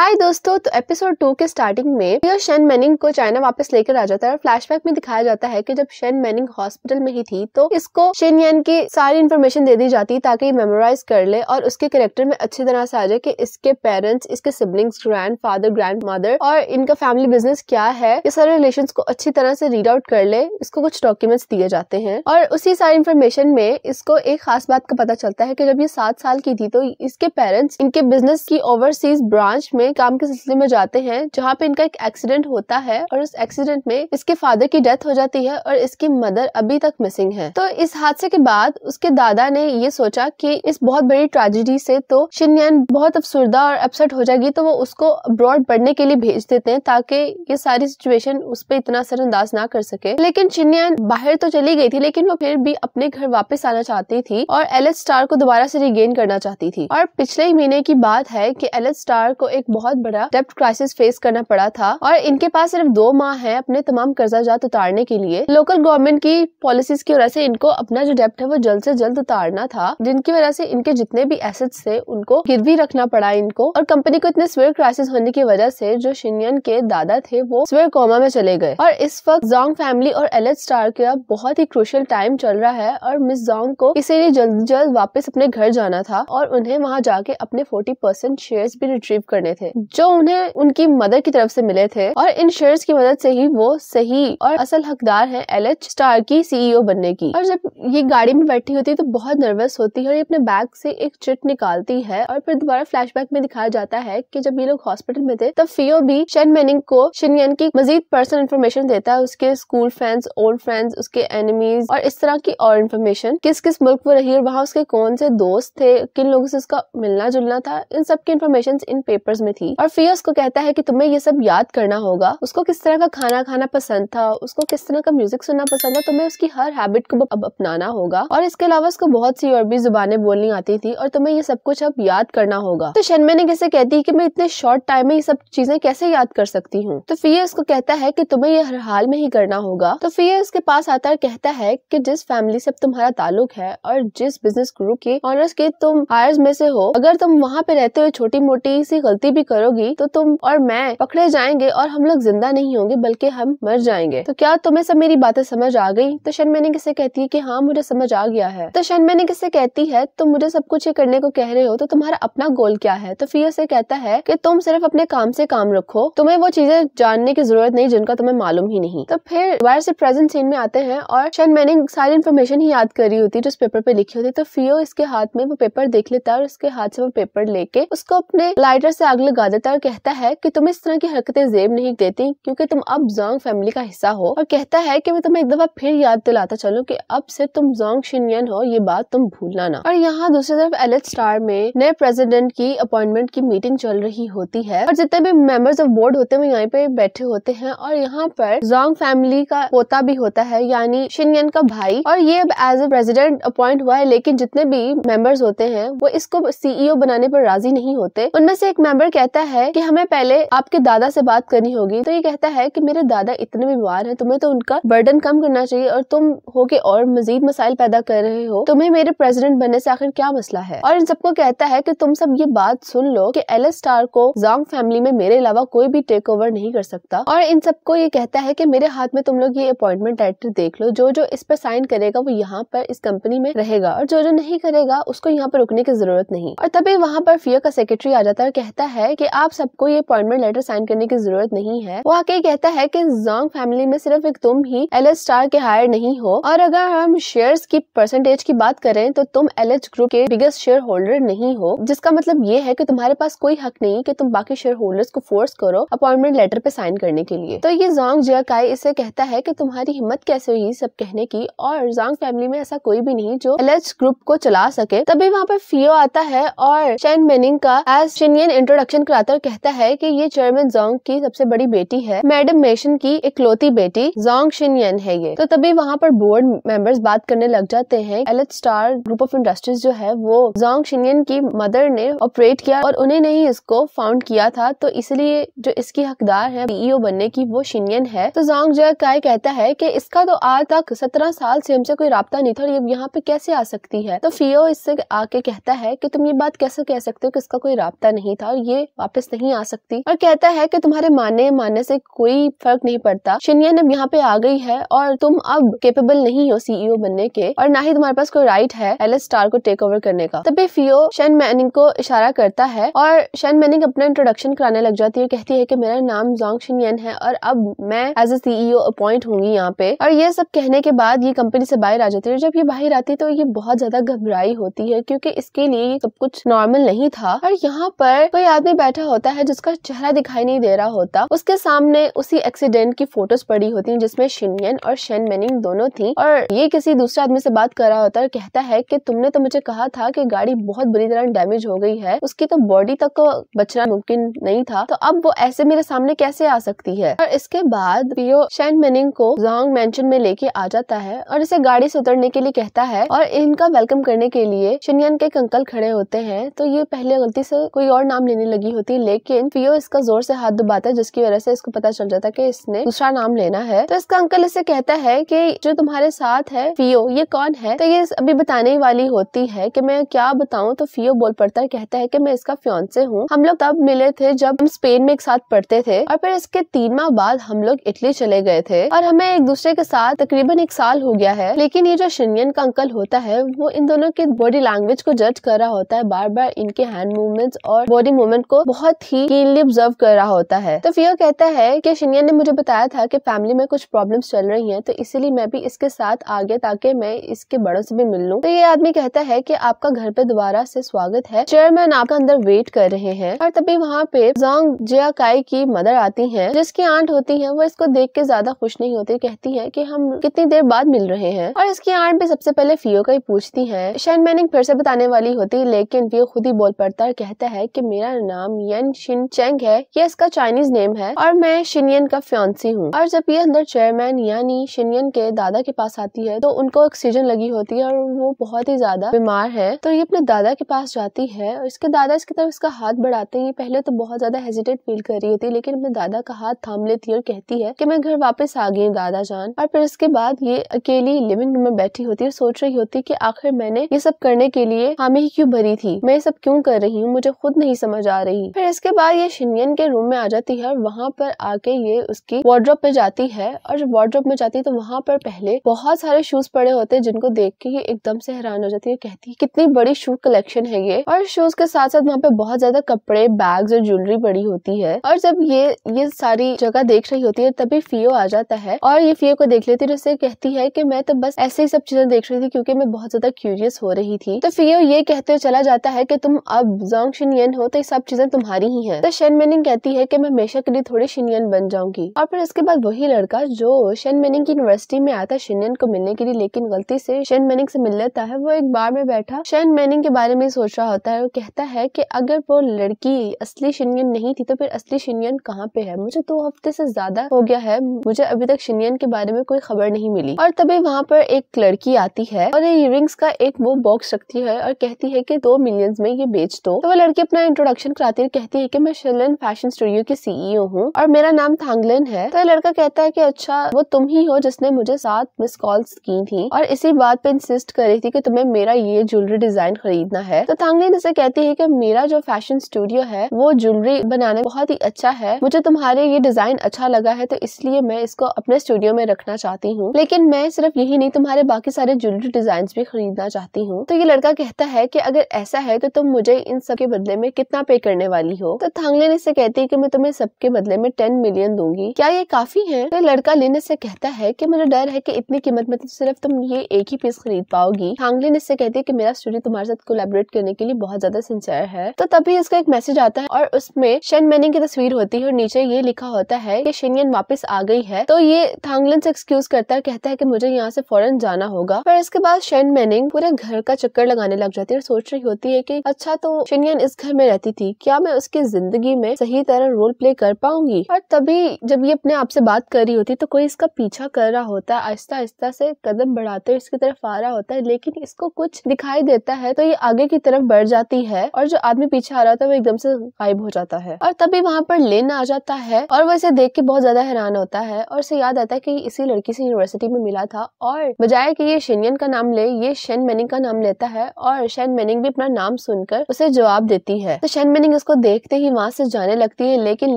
हाय दोस्तों, तो एपिसोड 2 के स्टार्टिंग में ये शेन मैनिंग को चाइना वापस लेकर आ जाता है और फ्लैशबैक में दिखाया जाता है कि जब शेन मैनिंग हॉस्पिटल में ही थी तो इसको शेन यान की सारी इन्फॉर्मेशन दे दी जाती है ताकि मेमोराइज कर ले और उसके कैरेक्टर में अच्छी तरह से आ जाए कि इसके पेरेंट्स, इसके सिबलिंग्स, ग्रैंडफादर, ग्रैंडमदर और इनका फैमिली बिजनेस क्या है, ये सारे रिलेशंस को अच्छी तरह से रीड आउट कर ले। इसको कुछ डॉक्यूमेंट्स दिए जाते हैं और उसी सारी इन्फॉर्मेशन में इसको एक खास बात का पता चलता है कि जब ये 7 साल की थी तो इसके पेरेंट्स इनके बिजनेस की ओवरसीज ब्रांच में काम के सिलसिले में जाते हैं जहाँ पे इनका एक एक्सीडेंट होता है और उस एक्सीडेंट में इसके फादर की डेथ हो जाती है और इसकी मदर अभी तक मिसिंग है। तो इस हादसे के बाद उसके दादा ने ये सोचा कि इस बहुत बड़ी ट्रेजेडी से तो शेन यान बहुत अफसुर्दा और अपसेट हो जाएगी, तो वो उसको अब्रॉड पढ़ने के लिए भेज देते हैं ताकि ये सारी सिचुएशन उस पर इतना असरअंदाज ना कर सके। लेकिन शेन यान बाहर तो चली गई थी लेकिन वो फिर भी अपने घर वापस आना चाहती थी और एलिस स्टार को दोबारा से रिगेन करना चाहती थी। और पिछले ही महीने की बात है कि एलिस स्टार को एक बहुत बड़ा डेब्ट क्राइसिस फेस करना पड़ा था और इनके पास सिर्फ 2 माह है अपने तमाम कर्जा जात उतारने के लिए। लोकल गवर्नमेंट की पॉलिसीज की वजह से इनको अपना जो डेब्ट है वो जल्द से जल्द उतारना था, जिनकी वजह से इनके जितने भी एसेट्स थे उनको गिरवी रखना पड़ा इनको। और कंपनी को इतने स्वेयर क्राइसिस होने की वजह से जो शेन यान के दादा थे वो स्वेयर कोमा में चले गए और इस वक्त जोंग फैमिली और एलिस स्टार का बहुत ही क्रूशियल टाइम चल रहा है और मिस जोंग को इसीलिए जल्द वापस अपने घर जाना था और उन्हें वहाँ जाके अपने 40% शेयर्स भी रिट्रीव करने थे जो उन्हें उनकी मदर की तरफ से मिले थे। और इन शेयर्स की मदद से ही वो सही और असल हकदार है एलिस स्टार की सीईओ बनने की। और जब ये गाड़ी में बैठी होती है तो बहुत नर्वस होती है और ये अपने बैग से एक चिट निकालती है और फिर दोबारा फ्लैशबैक में दिखाया जाता है कि जब ये लोग हॉस्पिटल में थे तब फियो भी शेन मैनिंग को शेन यान की मजीद पर्सनल इन्फॉर्मेशन देता है, उसके स्कूल फ्रेंड्स, ओल्ड फ्रेंड्स, उसके एनिमीज और इस तरह की और इन्फॉर्मेशन, किस किस मुल्क वो रही और वहाँ उसके कौन से दोस्त थे, किन लोगों से उसका मिलना जुलना था, इन सब की इन्फॉर्मेशन इन पेपर्स में थी। और फियो उसको कहता है कि तुम्हें ये सब याद करना होगा, उसको किस तरह का खाना खाना पसंद था, उसको किस तरह का म्यूजिक सुनना पसंद था, तुम्हें उसकी हर हैबिट को अब अपनाना होगा और इसके अलावा उसको बहुत सी और भी जुबानें बोलनी आती थी और तुम्हें ये सब कुछ अब याद करना होगा। तो शेन मैनिंग कैसे कहती है कि मैं इतने शॉर्ट टाइम में ये सब चीजें कैसे याद कर सकती हूँ। तो फियो उसको कहता है कि तुम्हें ये हर हाल में ही करना होगा। तो फियो उसके पास आता है, कहता है कि जिस फैमिली से तुम्हारा ताल्लुक है और जिस बिजनेस ग्रुप के ऑनर्स के तुम हायर्स में से हो, अगर तुम वहाँ पे रहते हुए छोटी मोटी सी गलती भी करोगी तो तुम और मैं पकड़े जाएंगे और हम लोग जिंदा नहीं होंगे बल्कि हम मर जाएंगे। तो क्या तुम्हें सब मेरी बातें समझ आ गई? तो शेन मैनिंग किसे कहती है कि हाँ मुझे समझ आ गया है। तो शेन मैनिंग किसे कहती है तुम मुझे सब कुछ ये करने को कह रहे हो तो तुम्हारा अपना गोल क्या है? तो फियो से कहता है कि तुम सिर्फ अपने काम से काम रखो, तुम्हें वो चीजें जानने की जरूरत नहीं जिनका तुम्हें मालूम ही नहीं। तो फिर दोबारा से प्रेजेंट सीन में आते हैं और शेन मैनिंग सारी इन्फॉर्मेशन ही याद कर रही होती है जो उस पेपर पे लिखी होती है। तो फियो इसके हाथ में वो पेपर देख लेता है और उसके हाथ से वो पेपर लेके उसको अपने लाइटर से आग लगा देता है और कहता है कि तुम इस तरह की हरकतें जेब नहीं देती क्योंकि तुम अब जोंग फैमिली का हिस्सा हो। और कहता है कि मैं तुम्हें एक दफा फिर याद दिलाता चलूं कि अब से तुम जोंग शेन यान हो, ये बात तुम भूलना ना। और यहाँ दूसरी तरफ एलिस स्टार में नए प्रेसिडेंट की अपॉइंटमेंट की मीटिंग चल रही होती है और जितने भी मेंबर्स ऑफ बोर्ड होते हैं वो यहाँ पे बैठे होते हैं और यहाँ पर जोंग फैमिली का पोता भी होता है यानी शेन यान का भाई और ये अब एज ए प्रेसिडेंट अपॉइंट हुआ है। लेकिन जितने भी मेंबर्स होते हैं वो इसको सीईओ बनाने पर राजी नहीं होते। उनमें से एक मेंबर कहता है कि हमें पहले आपके दादा से बात करनी होगी। तो ये कहता है कि मेरे दादा इतने बीमार हैं, तुम्हें तो उनका बर्डन कम करना चाहिए और तुम हो के और मजीद मसाइल पैदा कर रहे हो, तुम्हें मेरे प्रेसिडेंट बनने से आखिर क्या मसला है। और इन सबको कहता है कि तुम सब ये बात सुन लो कि एलिस स्टार को जोंग फैमिली में मेरे अलावा कोई भी टेक ओवर नहीं कर सकता। और इन सबको ये कहता है कि मेरे हाथ में तुम लोग ये अपॉइंटमेंट लेटर देख लो, जो जो इस पर साइन करेगा वो यहाँ पर इस कंपनी में रहेगा और जो जो नहीं करेगा उसको यहाँ पर रुकने की जरूरत नहीं। और तभी वहाँ पर फियो का सेक्रेटरी आ जाता है और कहता है कि आप सबको ये अपॉइंटमेंट लेटर साइन करने की जरूरत नहीं है। वो आके कहता है कि जोंग फैमिली में सिर्फ एक तुम ही एलिस स्टार के हायर नहीं हो और अगर हम शेयर्स की परसेंटेज की बात करें तो तुम एलिस ग्रुप के बिगेस्ट शेयर होल्डर नहीं हो, जिसका मतलब ये है कि तुम्हारे पास कोई हक नहीं कि तुम बाकी शेयर होल्डर्स को फोर्स करो अपॉइंटमेंट लेटर पे साइन करने के लिए। तो ये जोंग जियाकाई इससे कहता है कि तुम्हारी हिम्मत कैसे हुई सब कहने की और जोंग फैमिली में ऐसा कोई भी नहीं जो एलिस ग्रुप को चला सके। तभी वहाँ पर फियो आता है और शेन मैनिंग का एज शेन यान इंट्रोडक्शन कराता और कहता है कि ये चेयरमैन जोंग की सबसे बड़ी बेटी है, मैडम मेशन की इकलौती बेटी जोंग शेन यान है ये। तो तभी वहाँ पर बोर्ड मेंबर्स बात करने लग जाते हैं। Ellis Star group of industries जो है वो जोंग शेन यान की मदर ने ऑपरेट किया और उन्हें नहीं इसको फाउंड किया था, तो इसलिए जो इसकी हकदार है सीईओ बनने की वो शेन यान है। तो जोंग जियाकाई कहता है कि इसका तो आज तक 17 साल से हमसे कोई राब्ता नहीं था और ये यहाँ पे कैसे आ सकती है। तो फियो इससे आके कहता है कि तुम ये बात कैसे कह सकते हो कि इसका कोई राब्ता नहीं था और ये वापस नहीं आ सकती और कहता है कि तुम्हारे मानने से कोई फर्क नहीं पड़ता। शिनयन अब यहाँ पे आ गई है और तुम अब केपेबल नहीं हो सीईओ बनने के और ना ही तुम्हारे पास कोई राइट है एलिस स्टार को टेक ओवर करने का। तभी फियो शेन मैनिंग को इशारा करता है और शेन मैनिंग अपना इंट्रोडक्शन कराने लग जाती है। कहती है कि मेरा नाम जोंग शिनयन है और अब मैं एज ए सीईओ अपॉइंट होंगी यहाँ पे। और ये सब कहने के बाद ये कंपनी से बाहर आ जाती है। जब ये बाहर आती है तो ये बहुत ज्यादा घबराई होती है क्योंकि इसके लिए ये सब कुछ नॉर्मल नहीं था। और यहाँ पर कोई आदमी बैठा होता है जिसका चेहरा दिखाई नहीं दे रहा होता। उसके सामने उसी एक्सीडेंट की फोटोज पड़ी होती हैं जिसमें शिनयन और शेन मैनिंग दोनों थी और ये किसी दूसरे आदमी से बात कर रहा होता है और कहता है कि तुमने तो मुझे कहा था कि गाड़ी बहुत बुरी तरह डैमेज हो गई है, उसकी तो बॉडी तक को बचना मुमकिन नहीं था, तो अब वो ऐसे मेरे सामने कैसे आ सकती है। और इसके बाद फियो शेन मैनिंग को जोंग मैंशन में लेके आ जाता है और इसे गाड़ी से उतरने के लिए कहता है और इनका वेलकम करने के लिए शिनयन के एक अंकल खड़े होते हैं। तो ये पहले गलती से कोई और नाम लेने लगी होती है लेकिन फियो इसका जोर से हाथ दबाता है जिसकी वजह से इसको पता चल जाता है कि इसने दूसरा नाम लेना है। तो इसका अंकल इसे कहता है कि जो तुम्हारे साथ है फियो ये कौन है। तो ये अभी बताने वाली होती है कि मैं क्या बताऊं। तो फियो बोल पड़ता है, कहता है कि मैं इसका फियांसे हूँ, हम लोग तब मिले थे जब हम स्पेन में एक साथ पढ़ते थे और फिर इसके 3 माह बाद हम लोग इटली चले गए थे और हमें एक दूसरे के साथ तकरीबन 1 साल हो गया है। लेकिन ये जो शिनयन का अंकल होता है वो इन दोनों के बॉडी लैंग्वेज को जज कर रहा होता है, बार बार इनके हैंड मूवमेंट्स और बॉडी मूवमेंट को बहुत ही कीनली ऑब्जर्व कर रहा होता है। तो फियो कहता है कि शिनयन ने मुझे बताया था कि फैमिली में कुछ प्रॉब्लम्स चल रही हैं तो इसीलिए मैं भी इसके साथ आ गया ताकि मैं इसके बड़ों से भी मिल लूं। तो ये आदमी कहता है कि आपका घर पे दोबारा से स्वागत है, चेयरमैन आपका अंदर वेट कर रहे हैं। और तभी वहाँ पे जोंग जियाकाई की मदर आती हैं जिसकी आंट होती है, वो इसको देख के ज्यादा खुश नहीं होती, कहती है कि हम कितनी देर बाद मिल रहे हैं। और इसकी आंट भी सबसे पहले फियो का ही पूछती है। शेन मैनिंग फिर से बताने वाली होती लेकिन फियो खुद ही बोल पड़ता है, कहता है कि मेरा नाम यन शिन चेंग है, ये इसका चाइनीज नेम है और मैं शिनयन का फियांसी हूँ। और जब ये अंदर चेयरमैन यानी शिनयन के दादा के पास आती है तो उनको ऑक्सीजन लगी होती है और वो बहुत ही ज्यादा बीमार है। तो ये अपने दादा के पास जाती है और इसके दादा इसकी तरफ इसका हाथ बढ़ाते हैं। ये पहले तो बहुत ज्यादा हेजिटेट फील कर रही होती है लेकिन अपने दादा का हाथ थाम लेती है और कहती है कि मैं घर वापस आ गई दादा जान। और फिर इसके बाद ये अकेली लिविंग रूम में बैठी होती है, सोच रही होती है कि आखिर मैंने ये सब करने के लिए हामी क्यों भरी थी, मैं ये सब क्यों कर रही हूँ, मुझे खुद नहीं समझ आ रही। फिर इसके बाद ये शिनयन के रूम में आ जाती है और वहाँ पर आके ये उसकी वार्डरोब पे जाती है और जब वार्डरोब में जाती है तो वहाँ पर पहले बहुत सारे शूज पड़े होते हैं जिनको देख के ये एकदम से हैरान हो जाती है, कहती है कितनी बड़ी शू कलेक्शन है ये। और शूज के साथ साथ वहाँ पे बहुत ज्यादा कपड़े, बैग्स और ज्वेलरी पड़ी होती है। और जब ये सारी जगह देख रही होती है तभी फियो आ जाता है और ये फियो को देख लेती है, उससे कहती है कि मैं तो बस ऐसे ही सब चीजें देख रही थी क्योंकि मैं बहुत ज्यादा क्यूरियस हो रही थी। तो फियो ये कहते हुए चला जाता है कि तुम अब जोंग शिनयन हो तो ये सब चीजें तुम्हारी ही हैं। तो शेन मैनिंग कहती है कि मैं हमेशा के लिए थोड़ी शिनयन बन जाऊंगी। और फिर इसके बाद वही लड़का जो शेन मैनिंग की यूनिवर्सिटी में आया था शिनयन को मिलने के लिए लेकिन गलती से शेन मैनिंग से मिल लेता है, वो एक बार में बैठा शेन मैनिंग के बारे में सोच रहा होता है। वो कहता है कि अगर वो लड़की असली शिनयन नहीं थी तो फिर असली शिनयन कहाँ पे है, मुझे 2 हफ्ते से ज्यादा हो गया है, मुझे अभी तक शिनयन के बारे में कोई खबर नहीं मिली। और तभी वहाँ पर एक लड़की आती है और ये इयररिंग्स का एक वो बॉक्स रखती है और कहती है कि 2 मिलियन में ये बेच दो। तो वो लड़की अपना इंट्रोडक्शन कराती है, कहती है कि मैं शिनयन फैशन स्टूडियो की सीईओ हूँ और मेरा नाम थांगलिन है। तो लड़का कहता है कि अच्छा वो तुम ही हो जिसने मुझे 7 मिस कॉल्स की थी और इसी बात पे इंसिस्ट कर रही थी कि तुम्हें मेरा ये ज्वेलरी डिजाइन खरीदना है। तो थांगलिन इसे कहती है कि मेरा जो फैशन स्टूडियो है वो ज्वेलरी बनाने बहुत ही अच्छा है, मुझे तुम्हारे ये डिजाइन अच्छा लगा है तो इसलिए मैं इसको अपने स्टूडियो में रखना चाहती हूँ, लेकिन मैं सिर्फ यही नहीं तुम्हारे बाकी सारे ज्वेलरी डिजाइन भी खरीदना चाहती हूँ। तो ये लड़का कहता है कि अगर ऐसा है तो तुम मुझे इन सब के बदले में कितना पे करने वाली हो। तो थांगलिन इससे कहती है कि मैं तुम्हें सबके बदले में 10 मिलियन दूंगी, क्या ये काफी है। तो लड़का लिन इससे कहता है कि मुझे डर है कि इतनी कीमत में तो सिर्फ तुम ये एक ही पीस खरीद पाओगी। थांगलिन इससे कहती है कि मेरा स्टूडियो तुम्हारे साथ कोलैबोरेट करने के लिए बहुत ज्यादा सिंसियर है। तो तभी इसका एक मैसेज आता है और उसमें शेन मैनिंग की तस्वीर होती है और नीचे ये लिखा होता है कि शिनयन वापस आ गई है। तो ये थांगलिन से एक्सक्यूज करता है, कहता है कि मुझे यहाँ से फौरन जाना होगा। पर इसके बाद शेन मैनिंग पूरे घर का चक्कर लगाने लग जाती है और सोच रही होती है कि अच्छा तो शिनयन इस घर में रहती थी, क्या मैं उसकी जिंदगी में सही तरह रोल प्ले कर पाऊंगी। और तभी जब ये अपने आप से बात कर रही होती है तो कोई इसका पीछा कर रहा होता है, आहिस्ता आहिस्ता से कदम बढ़ाते इसकी तरफ आ रहा होता है लेकिन इसको कुछ दिखाई देता है तो ये आगे की तरफ बढ़ जाती है और जो आदमी पीछे आ रहा था वो एकदम से गायब हो जाता है। और तभी वहाँ पर लिन आ जाता है और वो इसे देख के बहुत ज्यादा हैरान होता है और इसे याद आता है कि इसी लड़की से यूनिवर्सिटी में मिला था और बजाय कि ये शिनयन का नाम ले ये शेन मैनिंग का नाम लेता है और शेन मैनिंग भी अपना नाम सुनकर उसे जवाब देती है। तो शेन मैनिंग मेनिंग इसको देखते ही वहाँ से जाने लगती है, लेकिन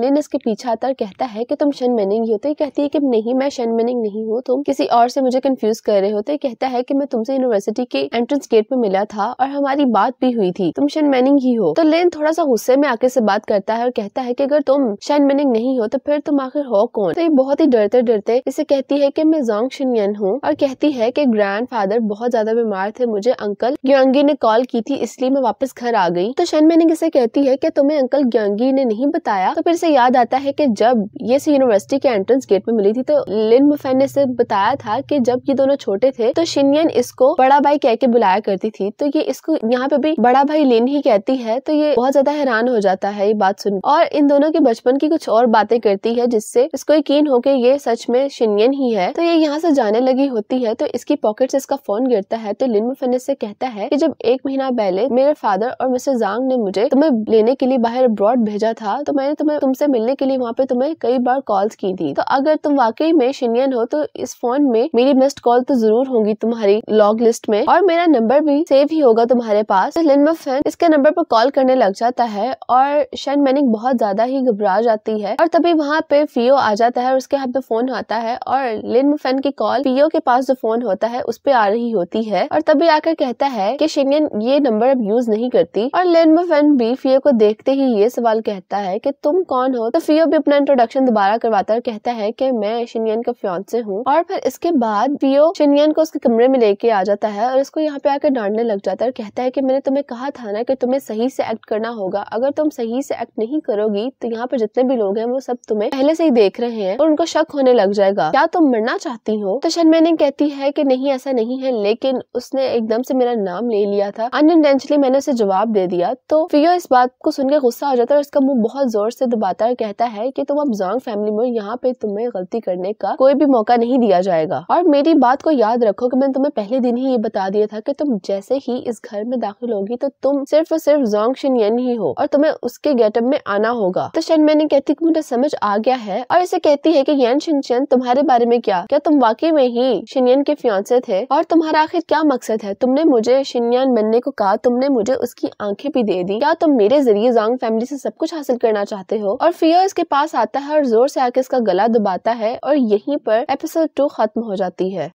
लिन इसके पीछे आता है, कहता है कि तुम शन मेनिंग ही हो। तो ये कहती है कि नहीं, मैं शन मेनिंग नहीं हूँ, तुम किसी और से मुझे कंफ्यूज कर रहे हो। तो ये कहता है कि मैं तुमसे यूनिवर्सिटी के एंट्रेंस गेट पे मिला था और हमारी बात भी हुई थी, तुम शन मेनिंग ही हो। तो लिन थोड़ा सा गुस्से में आके से बात करता है और कहता है कि अगर तुम शन मेनिंग नहीं हो तो फिर तुम आखिर हो कौन। तो ये बहुत ही डरते डरते इसे कहती है कि मैं जोंग शिनयन हूँ, और कहती है कि ग्रैंडफादर बहुत ज्यादा बीमार थे, मुझे अंकल ग्यांगी ने कॉल की थी, इसलिए मैं वापस घर आ गई। तो शन मेनिंग इसे कहती है कि तुम्हें अंकल ग्यांगी ने नहीं बताया। तो फिर से याद आता है कि जब ये यूनिवर्सिटी के एंट्रेंस गेट में मिली थी तो लिन मुफेन ने इसे बताया था कि जब ये दोनों छोटे थे तो शिनयन इसको बड़ा भाई कह के बुलाया करती थी। तो ये इसको यहाँ पे भी बड़ा भाई लिन ही कहती है। तो ये बहुत ज्यादा हैरान हो जाता है ये बात सुन, और इन दोनों के बचपन की कुछ और बातें करती है जिससे इसको यकीन हो कि ये सच में शिनयन ही है। तो ये यहाँ से जाने लगी होती है तो इसकी पॉकेट से इसका फोन गिरता है। तो लिन मुफेन से कहता है कि जब 1 महीना पहले मेरे फादर और मिस्टर जांग ने मुझे तुम्हें लेने के लिए बाहर अब्रॉड भेजा था, तो मैंने तुमसे मिलने के लिए वहाँ पे तुम्हें कई बार कॉल्स की थी। तो अगर तुम वाकई में शिनयन हो तो इस फोन में मेरी मिस्ड कॉल तो जरूर होगी तुम्हारी लॉग लिस्ट में, और मेरा नंबर भी सेव ही होगा तुम्हारे पास। तो लिन मुफेन इसके नंबर पर कॉल करने लग जाता है और शन मेनिंग बहुत ज्यादा ही घबरा जाती है, और तभी वहाँ पे फियो आ जाता है और उसके हाथ में फोन आता है, और लिन मुफेन की कॉल फियो के पास जो फोन होता है उस पे आ रही होती है, और तभी आकर कहता है कि शिनयन ये नंबर अब यूज नहीं करती। और लिन मुफेन भी फियो को देखते ही ये सवाल कहता है कि तुम कौन हो। तो फियो भी अपना इंट्रोडक्शन दोबारा करवाता है और कहता है कि मैं शिनयन का फियांसे हूँ। और फिर इसके बाद फियो शिनयन को उसके कमरे में लेके आ जाता है और इसको यहाँ पे आकर डांटने लग जाता है और कहता है कि मैंने तुम्हें कहा था ना कि तुम्हें सही से एक्ट करना होगा, अगर तुम सही से एक्ट नहीं करोगी तो यहाँ पे जितने भी लोग हैं वो सब तुम्हें पहले से ही देख रहे हैं और उनको शक होने लग जाएगा, क्या तुम मरना चाहती हो। तो शन मेनिंग कहती है कि नहीं ऐसा नहीं है, लेकिन उसने एकदम से मेरा नाम ले लिया था, अनइंटेंशनली मैंने उसे जवाब दे दिया। तो फियो इस बात को सुनकर गुस्सा हो जाता है और इसका मुंह बहुत जोर से दबाता है, कहता है कि तुम अब जांग फैमिली में, यहाँ पे तुम्हें गलती करने का कोई भी मौका नहीं दिया जाएगा, और मेरी बात को याद रखो कि मैंने तुम्हें पहले दिन ही ये बता दिया था कि तुम जैसे ही इस घर में दाखिल होगी तो तुम सिर्फ और सिर्फ जोंग शिनयन ही हो और तुम्हें उसके गेटअप में आना होगा। तो शन मेनिंग कहती है कि मुझे समझ आ गया है, और इसे कहती है कि यान शिनचन तुम्हारे बारे में क्या तुम वाकई में ही शिनयन के फियांसे थे, और तुम्हारा आखिर क्या मकसद है। तुमने मुझे शिनयन बनने को कहा, तुमने मुझे उसकी आंखें भी दे दी, क्या तुम मेरे जरिए जांग फैमिली से सब कुछ हासिल करना चाहते हो। और फियो इसके पास आता है और जोर से आके इसका गला दबाता है, और यहीं पर एपिसोड 2 खत्म हो जाती है।